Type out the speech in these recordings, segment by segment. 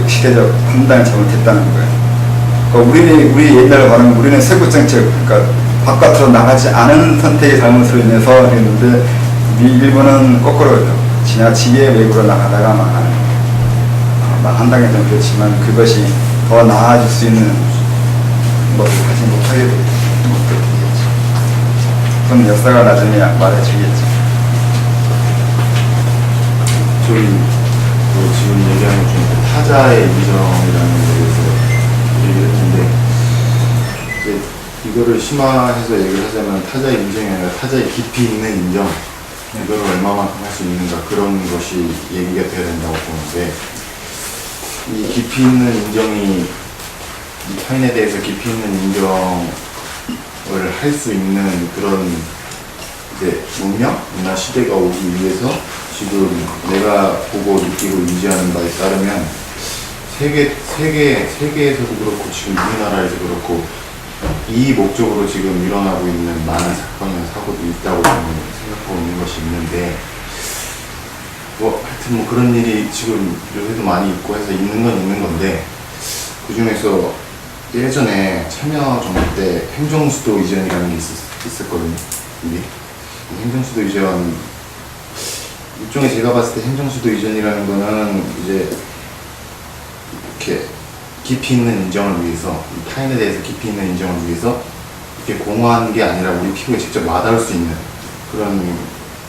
시대적 판단을 잘못했다는 거예요. 그러니까 우리 옛날에 말하면 우리는 세부 정책, 그러니까 바깥으로 나가지 않은 선택의 잘못으로 인해서 했는데 일본은 거꾸로죠. 지나치게 외부로 나가다가 망한다는 건 그렇지만 그것이 더 나아질 수 있는 것을 하지 못하게 되겠죠. 그건 역사가 나중에 말해주겠죠. 저희 지금 얘기하는 것 중에 타자의 인정이라는 거에 대해서 얘기를 했는데 이제 이거를 심화해서 얘기를 하자면 타자의 인정이 아니라 타자의 깊이 있는 인정, 이거를 얼마만큼 할 수 있는가, 그런 것이 얘기가 돼야 된다고 보는데, 이 깊이 있는 인정이, 이 타인에 대해서 깊이 있는 인정을 할 수 있는 그런 이제 문명이나 시대가 오기 위해서 지금 내가 보고 느끼고 인지하는 바에 따르면 세계에서도 그렇고 지금 우리나라에서 그렇고 이 목적으로 지금 일어나고 있는 많은 사건이나 사고도 있다고 저는 생각하고 있는 것이 있는데, 하여튼 그런 일이 지금 요새도 많이 있고 해서 있는 건 있는 건데, 그 중에서 예전에 참여정부 때 행정수도 이전이라는 게 있었거든요. 이게 행정수도 이전, 일종의 제가 봤을 때 행정수도 이전이라는 거는 이제 이렇게 깊이 있는 인정을 위해서, 타인에 대해서 깊이 있는 인정을 위해서 이렇게 공허한 게 아니라 우리 피부에 직접 와닿을 수 있는 그런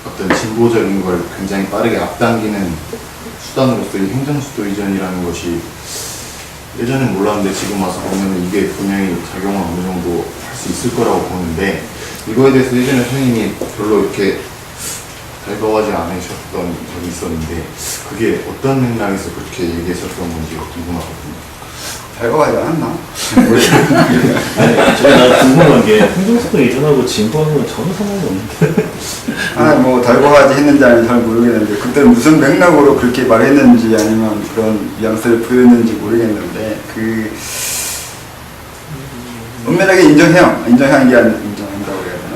어떤 진보적인 걸 굉장히 빠르게 앞당기는 수단으로서 이 행정수도 이전이라는 것이 예전엔 몰랐는데 지금 와서 보면 이게 분명히 작용을 어느 정도 할 수 있을 거라고 보는데, 이거에 대해서 예전에 선생님이 별로 이렇게 달가워하지 않으셨던 적이 있었는데 그게 어떤 맥락에서 그렇게 얘기하셨던 건지 궁금하거든요. 달가워하지 않았나? 아니, 제가 궁금한 게 행정수도 이전하고 진보하는 건 전혀 상관이 없는데. 달가워하지 했는지 아닌지 잘 모르겠는데 그때는 무슨 맥락으로 그렇게 말했는지 아니면 그런 뉘앙스를 보였는지 모르겠는데 엄밀하게 인정해요. 인정하는 게 아니라 인정한다고 해야 되나?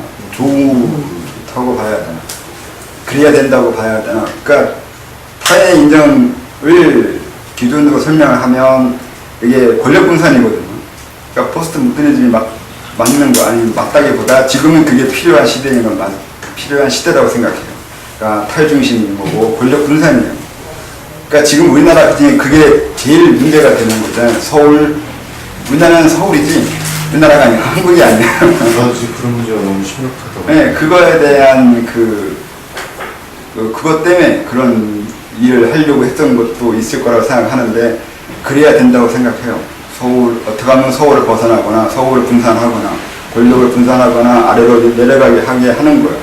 좋다고 봐야 되나? 그래야 된다고 봐야 되나? 그러니까 타인의 인정을 기준으로 설명을 하면 이게 권력 분산이거든요. 그러니까 포스트 모더니즘이 맞는 거 아니면 맞다기보다 지금은 그게 필요한 시대인 건 필요한 시대라고 생각해요. 그러니까 탈중심인 거고 권력 분산이에요. 그러니까 지금 우리나라 중에 그게 제일 문제가 되는 거잖아요. 우리나라는 서울이지 우리나라가 아니라 한국이 아니야. 지금 그런 문제가 너무 심각하다고. 네, 그거에 대한 그것 때문에 그런 일을 하려고 했던 것도 있을 거라고 생각하는데 그래야 된다고 생각해요. 어떻게 하면 서울을 벗어나거나 서울을 분산하거나 권력을 분산하거나 아래로 내려가게 하게 하는 거예요.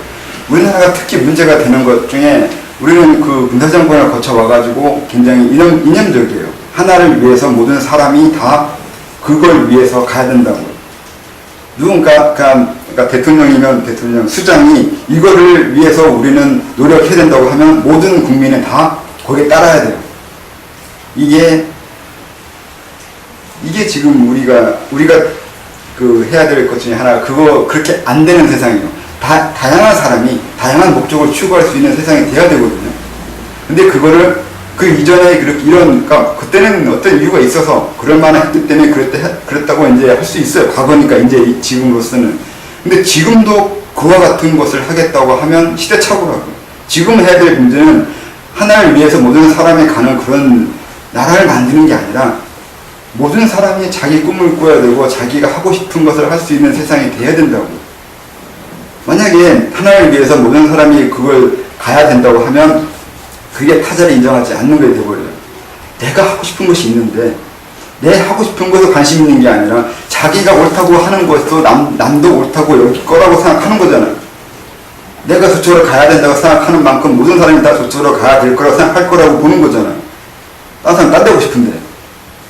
우리나라가 특히 문제가 되는 것 중에 우리는 그 군사정권을 거쳐와가지고 굉장히 이념적이에요. 하나를 위해서 모든 사람이 다 그걸 위해서 가야 된다고. 그러니까 대통령이면 대통령, 수장이 이거를 위해서 우리는 노력해야 된다고 하면 모든 국민은 다 거기에 따라야 돼요. 이게 지금 우리가 해야 될 것 중에 하나가 그렇게 안 되는 세상이에요. 다양한 사람이 다양한 목적을 추구할 수 있는 세상이 돼야 되거든요. 근데 그거를 그 이전에 그러니까 그때는 어떤 이유가 있어서 그럴만한 했기 때문에 그랬다고 이제 할 수 있어요. 과거니까 이제 지금으로서는. 근데 지금도 그와 같은 것을 하겠다고 하면 시대착오라고. 지금 해야 될 문제는 하나를 위해서 모든 사람이 가는 그런 나라를 만드는 게 아니라 모든 사람이 자기 꿈을 꾸어야 되고 자기가 하고 싶은 것을 할 수 있는 세상이 돼야 된다고. 만약에 하나를 위해서 모든 사람이 그걸 가야 된다고 하면 그게 타자를 인정하지 않는 게 되어버려요. 내가 하고 싶은 것이 있는데 내 하고 싶은 것에 관심 있는 게 아니라 자기가 옳다고 하는 것도 남도 옳다고 여기 거라고 생각하는 거잖아요. 내가 저쪽으로 가야 된다고 생각하는 만큼 모든 사람이 다 저쪽으로 가야 될 거라고 생각할 거라고 보는 거잖아요. 다른 사람 딴 데고 싶은데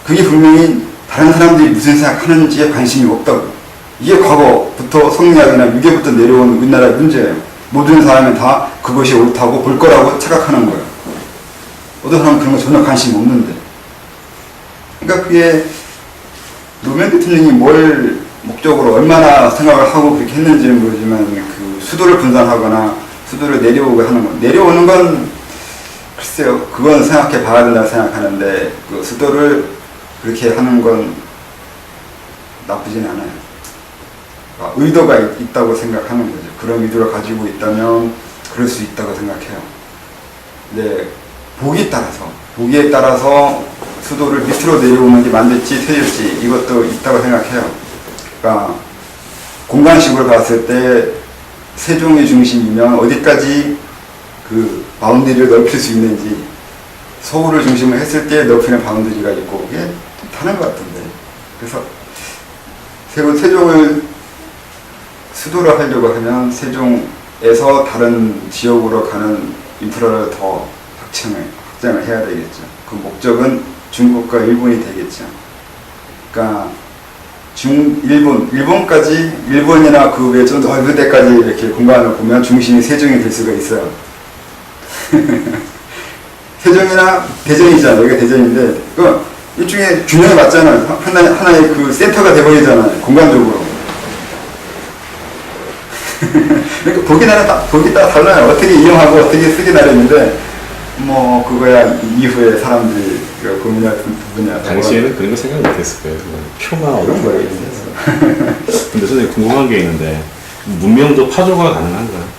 그게 분명히 다른 사람들이 무슨 생각하는지에 관심이 없다고. 이게 과거부터 성리학이나 유교부터 내려온 우리나라의 문제예요. 모든 사람은 다 그것이 옳다고 볼 거라고 착각하는 거예요. 어떤 사람은 그런 거 전혀 관심 없는데. 그러니까 그게 노무현 대통령이 뭘 목적으로 얼마나 생각을 하고 그렇게 했는지는 모르지만 그 수도를 분산하거나 수도를 내려오게 하는 거. 내려오는 건 글쎄요, 그건 생각해 봐야 된다고 생각하는데, 그 수도를 그렇게 하는 건 나쁘진 않아요. 의도가 있다고 생각하는 거죠. 그런 의도를 가지고 있다면 그럴 수 있다고 생각해요. 근데 보기에 따라서 수도를 밑으로 내려오는 게 맞을지 틀릴지 이것도 있다고 생각해요. 그러니까 공간식으로 봤을 때 세종의 중심이면 어디까지 그 바운더리를 넓힐 수 있는지, 서울을 중심으로 했을 때 넓히는 바운더리가 있고, 그게 다른 것 같은데. 그래서 세종을 수도로 하려고 하면 세종에서 다른 지역으로 가는 인프라를 더 확장을 해야 되겠죠. 그 목적은 중국과 일본이 되겠죠. 그러니까 일본이나 그 외 좀 넓은 데까지 이렇게 공간을 보면 중심이 세종이 될 수가 있어요. 세종이나 대전이잖아요. 여기가 대전인데, 그 일종의 균형이 맞잖아요. 하나의 그 센터가 돼버리잖아요. 공간적으로. 그러니까 보기 따라 달라요. 어떻게 이용하고 어떻게 쓰게 나랬는데, 뭐, 그거야 이후에 사람들이 고민할 부분이야. 당시에는 그런 거 생각 못 했을 거예요. 표가 어려운 거예요. 근데 선생님 궁금한 게 있는데, 문명도 파조가 가능한가요?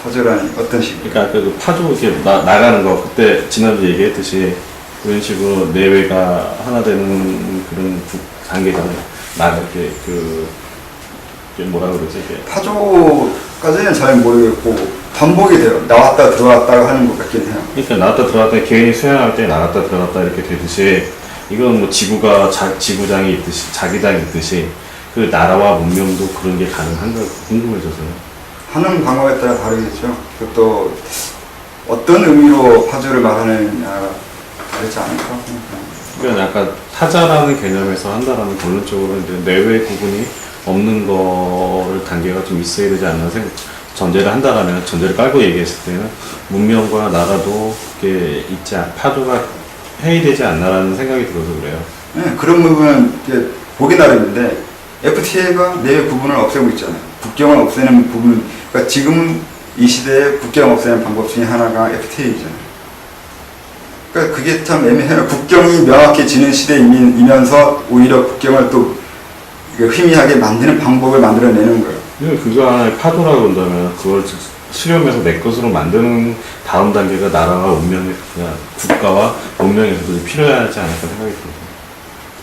파조라니 어떤 식으로? 그러니까 그 파조 이렇게 나가는 거, 그때 지난주 얘기했듯이 그런 식으로 내외가 하나 되는 그런 단계잖아요. 이렇게 이게 뭐라 그러지 이게? 파조까지는 잘 모르겠고 반복이 돼요. 나왔다 들어왔다 하는 것 같긴 해요. 그러니까 나왔다 들어왔다, 개인이 수행할 때 나갔다 들어갔다 이렇게 되듯이, 이건 뭐 지구가 지구장이 있듯이, 자기장이 있듯이 그 나라와 문명도 그런 게 가능한가 궁금해져서요. 하는 방법에 따라 다르겠죠. 그것도 어떤 의미로 파조를 말하느냐가 다르지 않을까 생각합니다. 그러니까 약간 타자라는 개념에서 한다라는 결론적으로 이제 내외 구분이 없는 거를 단계가 좀 있어야 되지 않나 전제를 한다라면, 전제를 깔고 얘기했을 때는 문명과 나라도 이렇게 파조가 해이되지 않나라는 생각이 들어서 그래요. 네, 그런 부분은 이제 보기 나름인데 FTA가 내외 구분을 없애고 있잖아요. 국경을 없애는 부분, 그러니까 지금 이 시대에 국경 없애는 방법 중에 하나가 FTA잖아요. 그러니까 그게 참 애매해요. 국경이 명확해지는 시대이면서 오히려 국경을 또 희미하게 만드는 방법을 만들어내는 거예요. 그거 하나의 파도라고 본다면 그걸 수렴해서 내 것으로 만드는 다음 단계가 나라와 운명의, 그냥 국가와 운명에서도 필요하지 않을까 생각이 듭니다.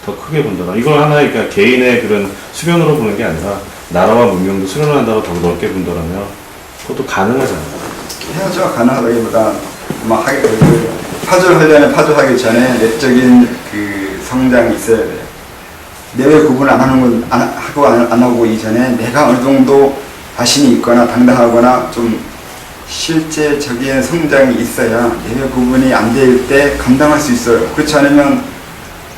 더 크게 본다면 이걸 하나의 그러니까 개인의 그런 수련으로 보는 게 아니라 나라와 문명도 수련한다고 더 넓게 본다면 그것도 가능하잖아요. 해야죠. 가능하다기보다 파조를 하려면 파조하기 전에 내적인 그 성장이 있어야 돼요. 내외 구분 안 하고 이전에 내가 어느 정도 자신이 있거나 당당하거나 좀 실제적인 성장이 있어야 내외 구분이 안 될 때 감당할 수 있어요. 그렇지 않으면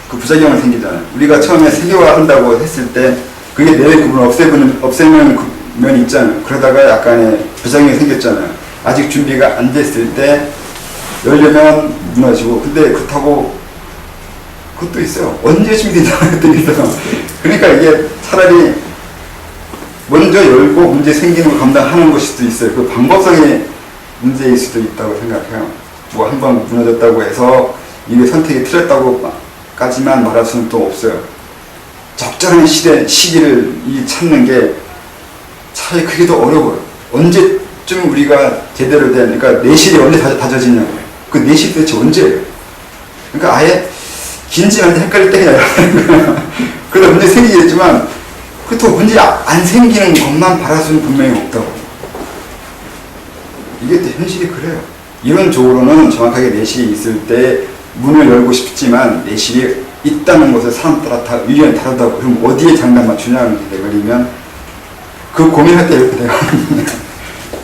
그 부작용이 생기잖아요. 우리가 처음에 세계화한다고 했을 때 그게 내외 구분을 없애는 면이 있잖아요. 그러다가 약간의 부작용이 생겼잖아요. 아직 준비가 안 됐을 때 열려면 무너지고, 근데 그렇다고 그것도 있어요. 언제 준비된다는 것들이 있어요. 그러니까 이게 차라리 먼저 열고 문제 생기는 걸 감당하는 것일 수도 있어요. 그 방법상의 문제일 수도 있다고 생각해요. 뭐 한 번 무너졌다고 해서 이게 선택이 틀렸다고까지만 말할 수는 또 없어요. 적절한 시기를 찾는 게 차라리 그게 더 어려워요. 언제쯤 우리가 제대로 된, 그러니까 내실이 언제 다져지냐고요. 그 내실이 도대체 언제예요? 그러니까 아예 긴지 안지 헷갈릴 때가 나요. 그러다 문제 생기겠지만, 그렇다고 문제 안 생기는 것만 바랄 수는 분명히 없다고. 이게 또 현실이 그래요. 이론적으로는 정확하게 내실이 있을 때 문을 열고 싶지만 내실이 있다는 것을 사람 따라 다 의견이 다르다고. 그럼 어디에 장단 맞추냐는 게 돼버리면 그 고민할 때 이렇게 돼요.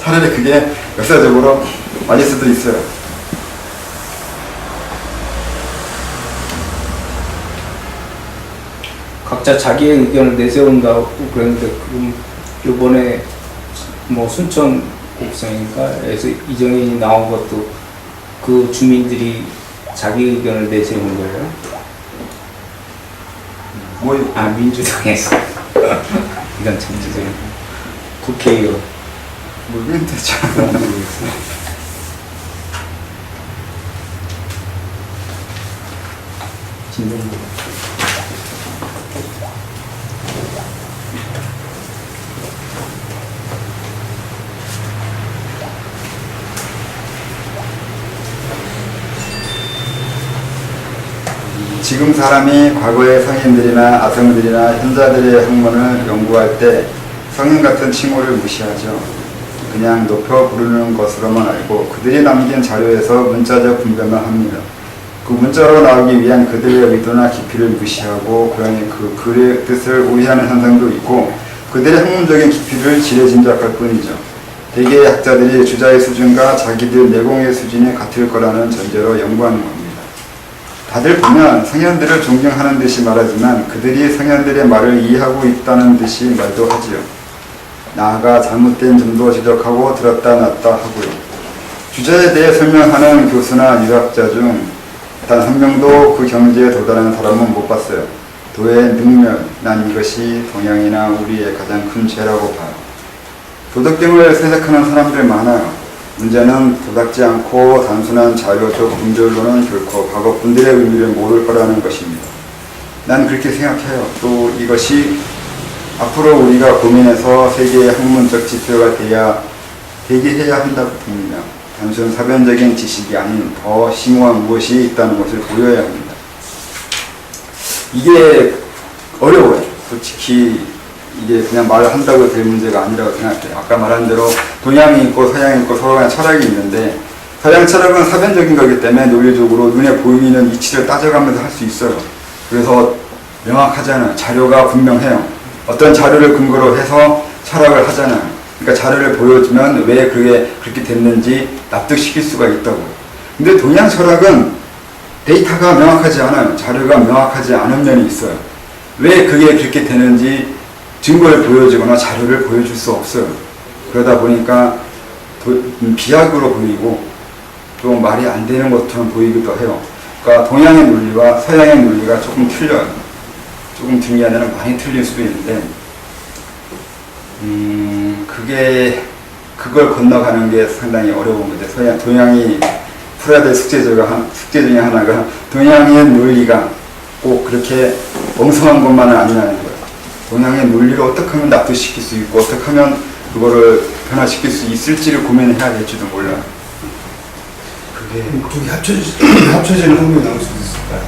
차라리 그게 역사적으로 맞을 수도 있어요. 각자 자기의 의견을 내세운다고 그랬는데, 그럼 요번에 뭐 순천 곡성인가에서 이정현이 나온 것도 그 주민들이 자기 의견을 내세우는 거예요? 민주당에서. 이건 참 죄송해요. 국회의원. 모르겠는데 참. 진정부. 지금 사람이 과거의 성인들이나 아성들이나 현자들의 학문을 연구할 때 성인 같은 칭호를 무시하죠. 그냥 높여 부르는 것으로만 알고 그들이 남긴 자료에서 문자적 분별만 합니다. 그 문자로 나오기 위한 그들의 의도나 깊이를 무시하고 그러니 그 글의 뜻을 오해하는 현상도 있고 그들의 학문적인 깊이를 지레짐작할 뿐이죠. 대개의 학자들이 주자의 수준과 자기들 내공의 수준이 같을 거라는 전제로 연구하는 겁니다. 다들 보면 성현들을 존경하는 듯이 말하지만 그들이 성현들의 말을 이해하고 있다는 듯이 말도 하지요. 나아가 잘못된 점도 지적하고 들었다 놨다 하고요. 주자에 대해 설명하는 교수나 유학자 중 단 한 명도 그 경지에 도달하는 사람은 못 봤어요. 도의 능멸, 난 이것이 동양이나 우리의 가장 큰 죄라고 봐요. 도덕경을 세색하는 사람들 많아요. 문제는 도닥지 않고 단순한 자료적 분별로는 결코 과거분들의 의미를 모를 거라는 것입니다. 난 그렇게 생각해요. 또 이것이 앞으로 우리가 고민해서 세계의 학문적 지표가 되게 해야 한다고 봅니다. 단순 사변적인 지식이 아닌 더 심오한 무엇이 있다는 것을 보여야 합니다. 이게 어려워요. 솔직히 이게 그냥 말을 한다고 될 문제가 아니라고 생각해요. 아까 말한 대로 동양이 있고 서양이 있고 서로 간에 철학이 있는데 서양 철학은 사변적인 거기 때문에 논리적으로 눈에 보이는 이치를 따져가면서 할 수 있어요. 그래서 명확하잖아요. 자료가 분명해요. 어떤 자료를 근거로 해서 철학을 하잖아요. 그러니까 자료를 보여주면 왜 그게 그렇게 됐는지 납득시킬 수가 있다고. 근데 동양 철학은 데이터가 명확하지 않아요. 자료가 명확하지 않은 면이 있어요. 왜 그게 그렇게 되는지 증거를 보여주거나 자료를 보여줄 수 없어요. 그러다 보니까 비약으로 보이고 좀 말이 안 되는 것처럼 보이기도 해요. 그러니까 동양의 논리와 서양의 논리가 조금 틀려요. 조금 틀리게 아니라 많이 틀릴 수도 있는데 그걸 건너가는 게 상당히 어려운 건데 동양이 풀어야 될 숙제 중에 하나가 동양의 논리가 꼭 그렇게 엉성한 것만은 아니라는 거예요. 동양의 논리를 어떻게 하면 납득시킬 수 있고 어떻게 하면 그거를 변화시킬 수 있을지를 고민해야 될지도 몰라요. 그게 둘이 합쳐지는 학문이 나올 수도 있을까요?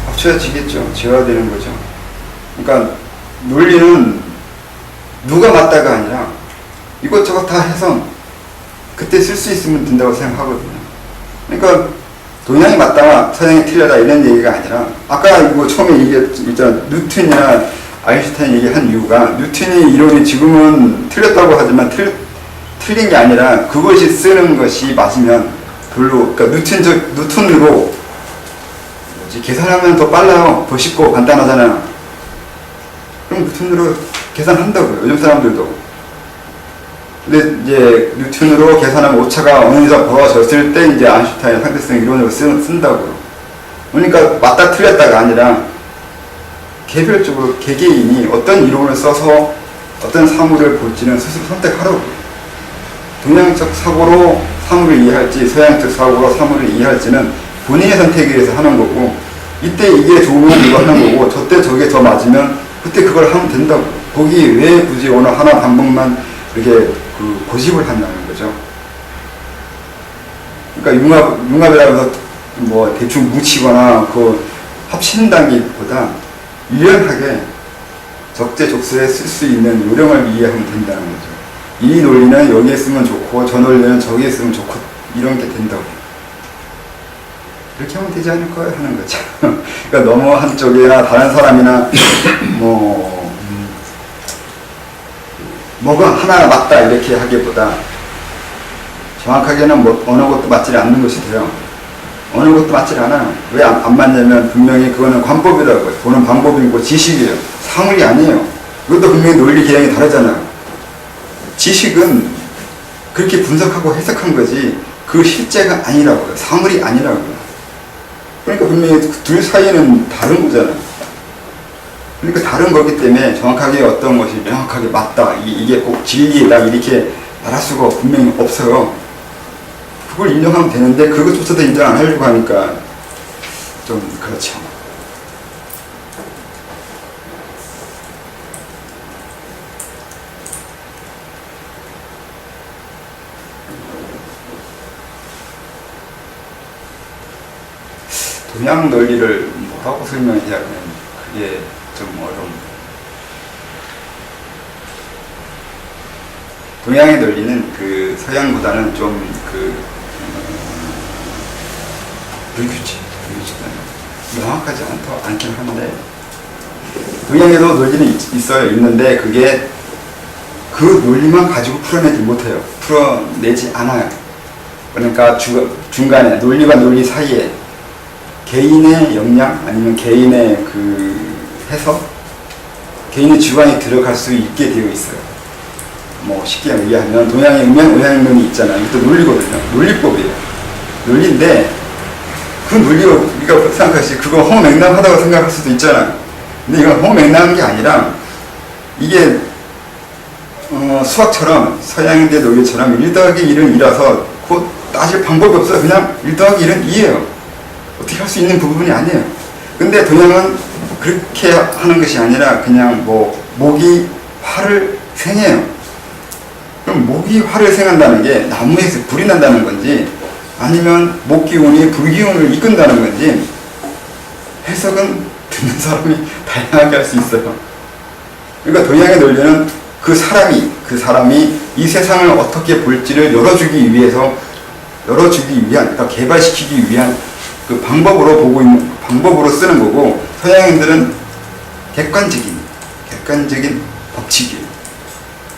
합쳐지겠죠. 재화되는 거죠. 그러니까 논리는 누가 맞다가 아니라 이것저것 다 해서 그때 쓸 수 있으면 된다고 생각하거든요. 그러니까 동양이 맞다, 서양이 틀려다 이런 얘기가 아니라 아까 이거 처음에 얘기했잖아. 뉴턴이나 아인슈타인 얘기한 이유가 뉴턴이 이론이 지금은 틀렸다고 하지만 틀린 게 아니라 그것이 쓰는 것이 맞으면 별로 그러니까 뉴턴으로 계산하면 더 빨라요. 더 쉽고 간단하잖아요. 그럼 뉴턴으로 계산한다고요. 요즘 사람들도. 근데 이제 뉴턴으로 계산하면 오차가 어느 정도 벌어졌을 때 이제 아인슈타인 상대성 이론으로 쓴다고요. 그러니까 맞다 틀렸다가 아니라 개별적으로 개개인이 어떤 이론을 써서 어떤 사물을 볼지는 스스로 선택하라고요. 동양적 사고로 사물을 이해할지 서양적 사고로 사물을 이해할지는 본인의 선택에 의해서 하는 거고 이때 이게 좋으면 이거 하는 거고 저때 저게 더 맞으면 그때 그걸 하면 된다고. 거기 왜 굳이 어느 하나 방법만 이렇게 고집을 한다는 거죠. 그러니까 융합이라고 해서 뭐 대충 뭉치거나 합친다기보다 유연하게 적재적소에 쓸 수 있는 요령을 이해하면 된다는 거죠. 이 논리는 여기에 쓰면 좋고 저 논리는 저기에 쓰면 좋고 이런 게 된다고. 이렇게 하면 되지 않을까요? 하는 거죠. 그러니까 너무 한쪽이나 다른 사람이나 뭐가 하나 맞다 이렇게 하기보다 정확하게는 어느 것도 맞지 않는 것이 돼요. 어느 것도 맞지 않아요. 왜 안 맞냐면 분명히 그거는 관법이라고요. 보는 방법이고 지식이에요. 사물이 아니에요. 이것도 분명히 논리 개념이 다르잖아요. 지식은 그렇게 분석하고 해석한 거지 그 실제가 아니라고요. 사물이 아니라고요. 그러니까 분명히 둘 사이는 다른 거잖아요. 그러니까 다른 거기 때문에 정확하게 어떤 것이 명확하게 맞다, 이게 꼭 진리다 이렇게 말할 수가 분명히 없어요. 그걸 인정하면 되는데 그것조차도 인정 안 하려고 하니까 좀 그렇죠. 동양 논리를 뭐라고 설명해야 하면 그게 좀 어려운데, 동양의 논리는 그 서양보다는 좀 불규칙은 명확하지 않긴 한데, 동양에도 논리는 있는데 그게 그 논리만 가지고 풀어내지 못해요. 풀어내지 않아요. 그러니까 중간에 논리와 논리 사이에 개인의 역량 아니면 개인의 그 해석, 개인의 주관이 들어갈 수 있게 되어 있어요. 뭐 쉽게 얘기하면 동양의 의면, 의학론이 있잖아요. 이것도 논리거든요. 논리법이에요. 논리인데 그 논리가 우리가 생각하시 그거 허무맹랑하다고 생각할 수도 있잖아요. 근데 이건 허무맹랑한 게 아니라 이게 수학처럼 서양인의 논리처럼 1 더하기 1은 2라서 곧 따질 방법이 없어요. 그냥 1 더하기 1은 2예요. 어떻게 할 수 있는 부분이 아니에요. 근데 동양은 그렇게 하는 것이 아니라 그냥 뭐 목이 화를 생해요. 그럼 목이 화를 생한다는 게 나무에서 불이 난다는 건지 아니면 목기운이 불기운을 이끈다는 건지 해석은 듣는 사람이 다양하게 할 수 있어요. 그러니까 동양의 논리는 그 사람이 이 세상을 어떻게 볼지를 열어주기 위한, 그러니까 개발시키기 위한 그 방법으로 쓰는 거고, 서양인들은 객관적인 법칙이에요.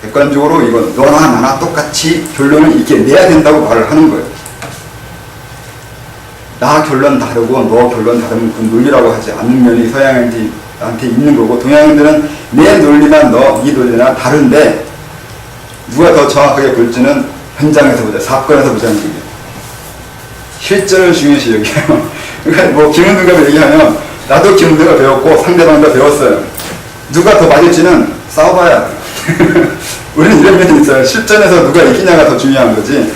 객관적으로 이건 너나 나나 똑같이 결론을 이렇게 내야 된다고 말을 하는 거예요. 나 결론 다르고 너 결론 다르면 그건 논리라고 하지 않는 면이 서양인들한테 있는 거고, 동양인들은 내 논리나 네 논리나 다른데 누가 더 정확하게 볼지는 현장에서 보자, 사건에서 보자는 거예요. 실전을 중요시 여겨요. 그러니까 뭐 김은두가 얘기하면 나도 김은두가 배웠고 상대방도 배웠어요. 누가 더 맞을지는 싸워봐야 우리는 이런 면이 있어요. 실전에서 누가 이기냐가 더 중요한 거지,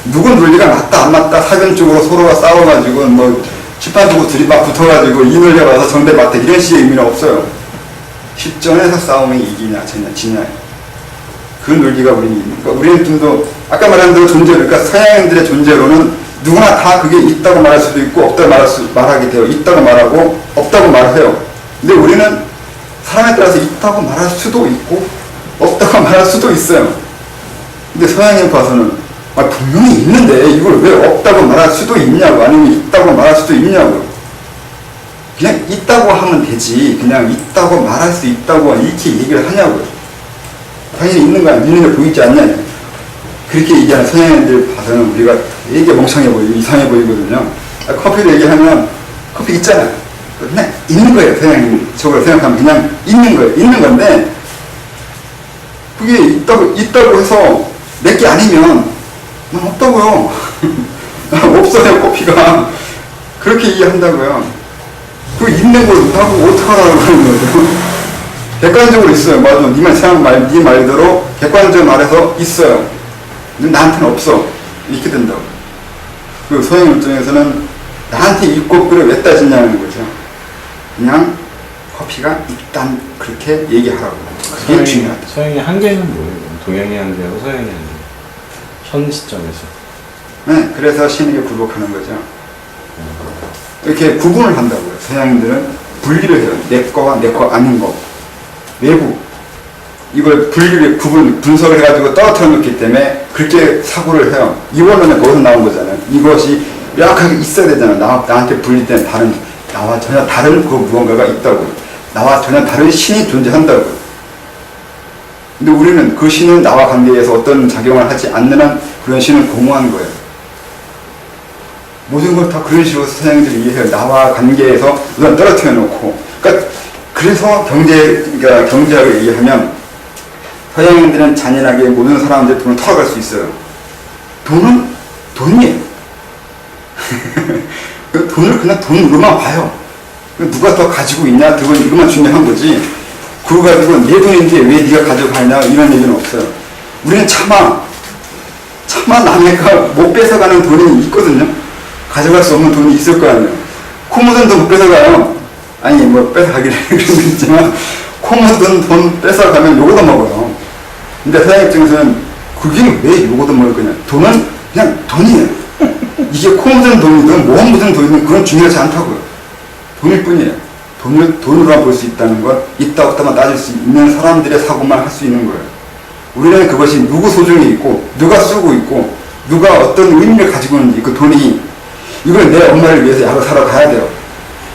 누구 논리가 맞다 안 맞다 사변적으로 서로가 싸워가지고 뭐 칠판 두고 둘이 막 붙어가지고 이 논리가 와서 정대 맞다 이런 식의 의미는 없어요. 실전에서 싸움이 이기냐 지냐 그 논리가 우리는 좀 더 아까 말한 대로 존재로, 그러니까 서양인들의 존재로는 누구나 다 그게 있다고 말할 수도 있고 없다고 말하게 돼요. 있다고 말하고 없다고 말해요. 근데 우리는 사람에 따라서 있다고 말할 수도 있고 없다고 말할 수도 있어요. 근데 서양에 봐서는 분명히 있는데 이걸 왜 없다고 말할 수도 있냐고, 아니면 있다고 말할 수도 있냐고. 그냥 있다고 하면 되지, 그냥 있다고 말할 수 있다고 이렇게 얘기를 하냐고요. 당연히 있는 거 아니야. 눈에 보이지 않냐. 그렇게 얘기하는 서양인들 봐서는 우리가 되게 멍청해 보이고 이상해 보이거든요. 커피를 얘기하면 커피 있잖아요. 그냥 있는 거예요. 서양인적으로 생각하면 그냥 있는 거예요. 있는 건데 그게 있다고 해서 내게 아니면 없다고요. 없어요, 커피가. 그렇게 이해한다고요. 그 있는 걸 나보고 어떡하라고 하는 거죠. 객관적으로 있어요. 맞아. 네 말대로 객관적으로 말해서 있어요. 근데 나한테는 없어. 이렇게 된다고. 그 서양 입장에서는 나한테 있고 그걸 왜 따지냐는 거죠. 그냥 커피가 일단 그렇게 얘기하라고. 그게 중요하다. 서양의 한계는 뭐예요? 동양의 한계하고 서양의 한계. 현 시점에서. 네, 그래서 신에게 굴복하는 거죠. 이렇게 구분을 한다고요. 서양인들은 분리를 해요. 내 거와 내 거 아닌 거. 외부. 이걸 분석을 해가지고 떨어뜨려 놓기 때문에 그렇게 사고를 해요. 이원론은 거기서 나온 거잖아요. 이것이 명확하게 있어야 되잖아요. 나한테 분리된 나와 전혀 다른 그 무언가가 있다고. 나와 전혀 다른 신이 존재한다고. 근데 우리는 그 신은 나와 관계에서 어떤 작용을 하지 않는 한 그런 신을 공허한 거예요. 모든 걸 다 그런 식으로 서양인들이 이해해요. 나와 관계에서 우선 떨어뜨려 놓고. 그러니까 그래서 경제학을 얘기하면 서양인들은 잔인하게 모든 사람들의 돈을 털어갈 수 있어요. 돈은 돈이에요. 돈을 그냥 돈으로만 봐요. 누가 더 가지고 있냐, 그건 이것만 중요한 거지. 그거 가지고 내 돈인데 왜 네가 가져가냐 이런 얘기는 없어요. 우리는 차마 남의 거 못 뺏어가는 돈이 있거든요. 가져갈 수 없는 돈이 있을 거 아니에요. 코 묻은 돈 뺏어가요. 아니 뭐 뺏어가기는 그런 거 있지만 코 묻은 돈 뺏어가면 요거도 먹어요. 근데 서양 입장에서는 그게 왜 요거도 먹을 거냐. 돈은 그냥 돈이에요. 이게 코 묻은 돈이든 몸 묻은 돈이든 그건 중요하지 않다고요. 돈일 뿐이에요. 돈으로만 볼 수 있다는 것, 있다 없다만 따질 수 있는 사람들의 사고만 할 수 있는 거예요. 우리는 그것이 누구 소중히 있고, 누가 쓰고 있고, 누가 어떤 의미를 가지고 있는지, 그 돈이, 이걸 내 엄마를 위해서 약을 사러 가야 돼요.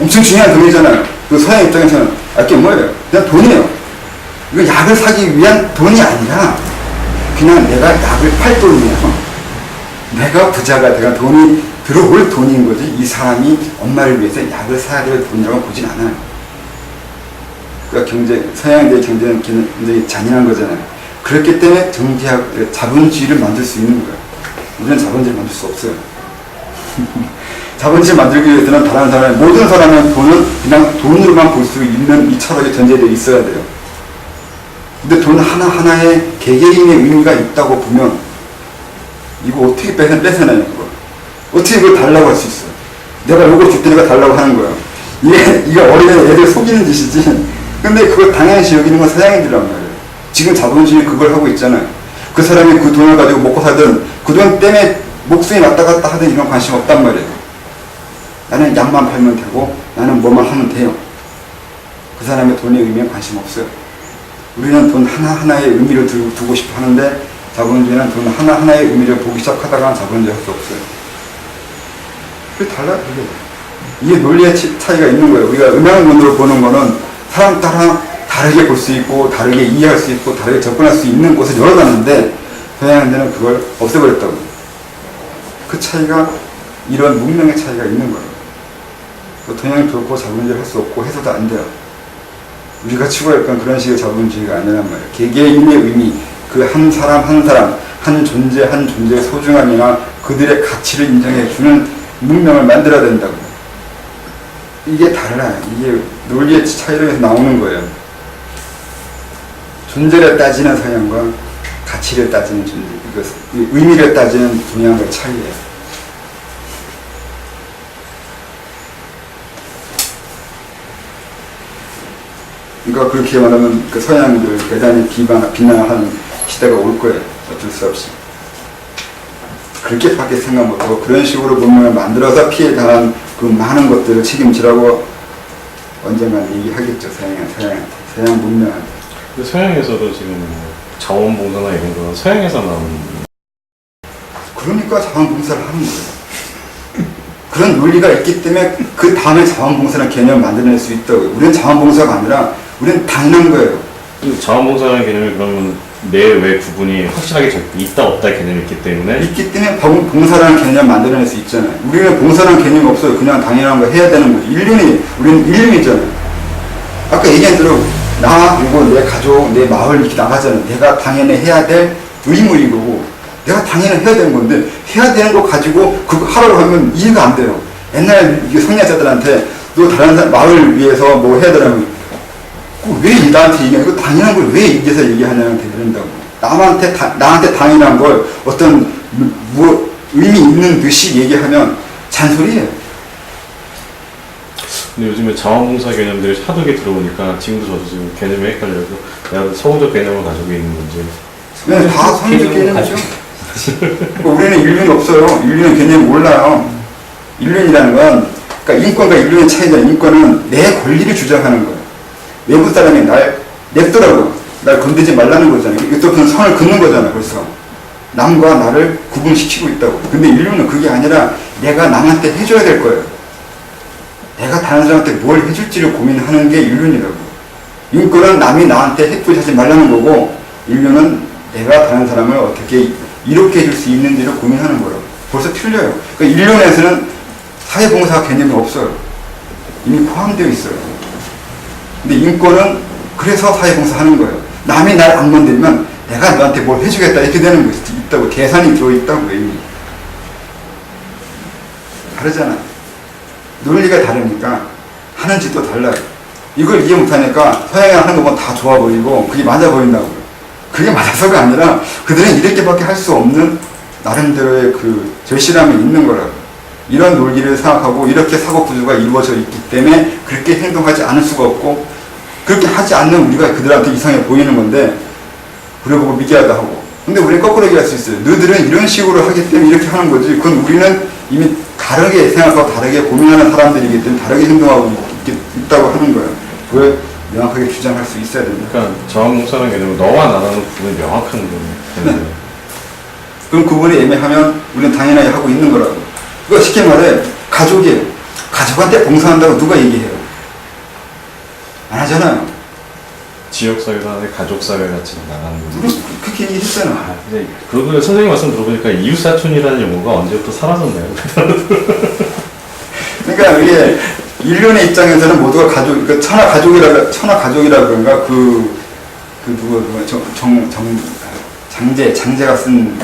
엄청 중요한 돈이잖아요. 그 서양 입장에서는, 그게 뭐예요? 그냥 돈이에요. 이거 약을 사기 위한 돈이 아니라, 그냥 내가 약을 팔 돈이에요. 내가 부자가 내가 돈이 들어올 돈인 거지 이 사람이 엄마를 위해서 약을 사야 될 돈이라고 보진 않아요. 그러니까 서양의 경제는 굉장히 잔인한 거잖아요. 그렇기 때문에 자본주의를 만들 수 있는 거예요. 우리는 자본주의를 만들 수 없어요. 자본주의를 만들기 위해서는 다른 사람의 모든 사람의 돈은 그냥 돈으로만 볼 수 있는 이 철학이 전제되어 있어야 돼요. 근데 돈 하나하나에 개개인의 의미가 있다고 보면 이거 어떻게 뺏어내냐 그거. 어떻게 그걸 달라고 할 수 있어. 내가 요거 줄 테니까 달라고 하는 거예요. 이게 어린애 애들 속이는 짓이지. 근데 그걸 당연시 여기는 건 서양인들이란 말이에요. 지금 자본주의 그걸 하고 있잖아요. 그 사람이 그 돈을 가지고 먹고 살든 그 돈 때문에 목숨이 왔다 갔다 하든 이런 관심 없단 말이에요. 나는 약만 팔면 되고 나는 뭐만 하면 돼요. 그 사람의 돈의 의미에 관심 없어요. 우리는 돈 하나하나의 의미를 두고 싶어 하는데 자본주의는 돈 하나하나의 의미를 보기 시작하다가 자본주의 할 수 없어요. 그게 달라요, 그게. 이게 논리의 차이가 있는 거예요. 우리가 음양론으로 보는 거는 사람 따라 다르게 볼 수 있고, 다르게 이해할 수 있고, 다르게 접근할 수 있는 곳을 열어놨는데, 서양인들은 그걸 없애버렸다고. 그 차이가, 이런 문명의 차이가 있는 거예요. 동양이 그렇고 자본주의를 할 수 없고 해서도 안 돼요. 우리가 추구했던 그런 식의 자본주의가 아니란 말이에요. 개개인의 의미, 그 한 사람, 한 존재의 소중함이나 그들의 가치를 인정해주는 문명을 만들어야 된다고. 이게 달라요. 이게 논리의 차이로 나오는 거예요. 존재를 따지는 서양과 가치를 따지는 의미를 따지는 동양의 차이예요. 그러니까 그렇게 말하면 그 서양들 대단히 비난하는 시대가 올 거예요. 어쩔 수 없이. 그렇게밖에 생각 못하고 그런 식으로 문명을 만들어서 피해 당한 그 많은 것들을 책임지라고 언젠간 얘기하겠죠. 서양 문명한테. 서양에서도 지금 뭐 자원봉사나 이런 거 서양에서 나온. 그러니까 자원봉사를 하는 거예요. 그런 논리가 있기 때문에 그 다음에 자원봉사라는 개념을 만들어낼 수 있다고요. 우리는 자원봉사가 아니라 우리는 당연한 거예요. 자원봉사라는 개념이 그러면 내외 구분이 확실하게 있다 없다 개념이 있기 때문에 봉사라는 개념을 만들어낼 수 있잖아요. 우리는 봉사라는 개념이 없어요. 그냥 당연한 거 해야 되는 거죠. 우리는 인륜이잖아요. 아까 얘기한 대로 나 그리고 내 가족, 내 마을 이렇게 나가잖아요. 내가 당연히 해야 될 의무인 거고 내가 당연히 해야 되는 건데 해야 되는 거 가지고 그거 하라고 하면 이해가 안 돼요. 옛날 성리학자들한테 너 다른 사람 마을 위해서 뭐 해야 되라면 왜 나한테 얘기해? 이거 당연한 걸 왜 이제서 얘기하냐면 되는다고. 나한테 당연한 걸 어떤 의미 있는 듯이 얘기하면 잔소리예요. 근데 요즘에 자원봉사 개념들이 하도게 들어오니까 지금도 저도 지금 개념이 헷갈려서 내가 서구적 개념을 가지고 있는 건지. 네, 다 서구적 개념이죠. 우리는 인륜이 없어요. 인륜은 개념이 몰라요. 인륜이라는 건 그러니까 인권과 인륜의 차이잖아요. 인권은 내 권리를 주장하는 거예요. 외부 사람이 날 냅두라고 날 건드리지 말라는 거잖아요. 이쪽은 선을 긋는 거잖아요. 벌써 남과 나를 구분시키고 있다고. 근데 인륜은 그게 아니라 내가 남한테 해줘야 될 거예요. 내가 다른 사람한테 뭘 해줄지를 고민하는 게 인륜이라고. 인권은 남이 나한테 해프하지 말라는 거고 인륜은 내가 다른 사람을 어떻게 이롭게 해줄 수 있는지를 고민하는 거라고. 벌써 틀려요. 그러니까 인륜에서는 사회봉사 개념이 없어요. 이미 포함되어 있어요. 근데 인권은 그래서 사회봉사 하는 거예요. 남이 날 안 건들면 내가 너한테 뭘 해주겠다 이렇게 되는 거 있다고. 계산이 들어있다고 이미. 다르잖아. 논리가 다르니까 하는 짓도 달라요. 이걸 이해 못하니까 서양이 하는 거 보면 다 좋아 보이고 그게 맞아 보인다고요. 그게 맞아서가 아니라 그들은 이렇게밖에 할 수 없는 나름대로의 그 절실함이 있는 거라고. 이런 논리를 생각하고 이렇게 사고 구조가 이루어져 있기 때문에 그렇게 행동하지 않을 수가 없고 그렇게 하지 않는 우리가 그들한테 이상해 보이는 건데 그래 보고 미개하다 하고 근데 우리는 거꾸로 얘기할 수 있어요. 너희들은 이런 식으로 하기 때문에 이렇게 하는 거지 그건 우리는 이미 다르게 생각하고 다르게 고민하는 사람들이기 때문에 다르게 행동하고 있다고 하는 거예요. 그걸 명확하게 주장할 수 있어야 됩니다. 그러니까 자원봉사라는 개념은 너와 나라는 구분이 명확한 거예요. 그럼 구분이 애매하면 우리는 당연하게 하고 있는 거라고. 그러니까 쉽게 말해 가족이에요. 가족한테 봉사한다고 누가 얘기해요? 안 하잖아요. 지역사회가 가족사회 같이 나가는 거죠. 누구 그렇게 얘기했잖아. 아, 근데 그러고 선생님 말씀 들어보니까 이웃사촌이라는 용어가 언제부터 사라졌네요. 그러니까 이게 인륜의 입장에서는 모두가 가족, 그 천하 가족이라 그런가 장제가 쓴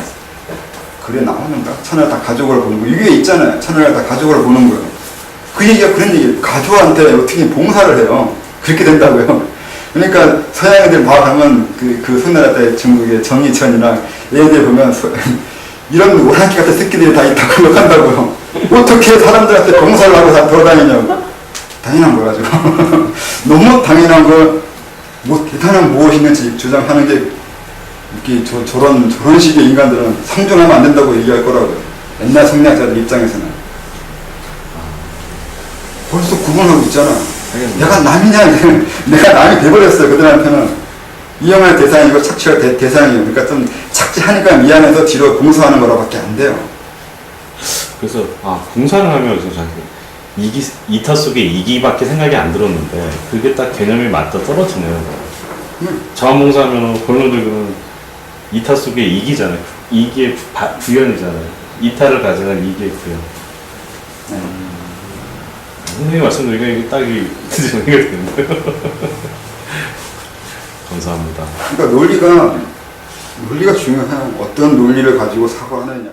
글에 나오는가? 천하를 다 가족으로 보는 거. 이게 있잖아요. 천하를 다 가족으로 보는 거예요. 그 얘기가 그런 얘기예요. 가족한테 어떻게 봉사를 해요. 그렇게 된다고요. 그러니까 서양 애들 막 하면 그 손나라 때 중국의 정의천이나 얘네들 보면 이런 오랑캐 같은 새끼들이 다 있다고 욕한다고요. 어떻게 사람들한테 봉사를 하고 다 돌아다니냐고. 당연한 거라죠. 너무 당연한 걸, 뭐 대단한 무엇이 있는지 주장하는 게 이렇게 저런 식의 인간들은 상종하면 안 된다고 얘기할 거라고요. 옛날 성리학자들 입장에서는. 벌써 구분하고 있잖아. 내가 남이냐, 내가 남이 돼버렸어요, 그들한테는. 이용할 대상이고 착취할 대상이에요. 그러니까 좀 착취하니까 미안해서 뒤로 봉사하는 거라고밖에 안 돼요. 그래서 봉사를 하면 이타 속에 이기밖에 생각이 안 들었는데 그게 딱 개념이 맞다 떨어지네요. 자원봉사하면 본론적으로는 이타 속에 이기잖아요. 이기의 구현이잖아요. 이타를 가져간 이기의 구현. 선생님 말씀드리니까 이게 딱이 정리가 되는데요. 감사합니다. 그러니까 논리가 중요해요. 어떤 논리를 가지고 사고하느냐.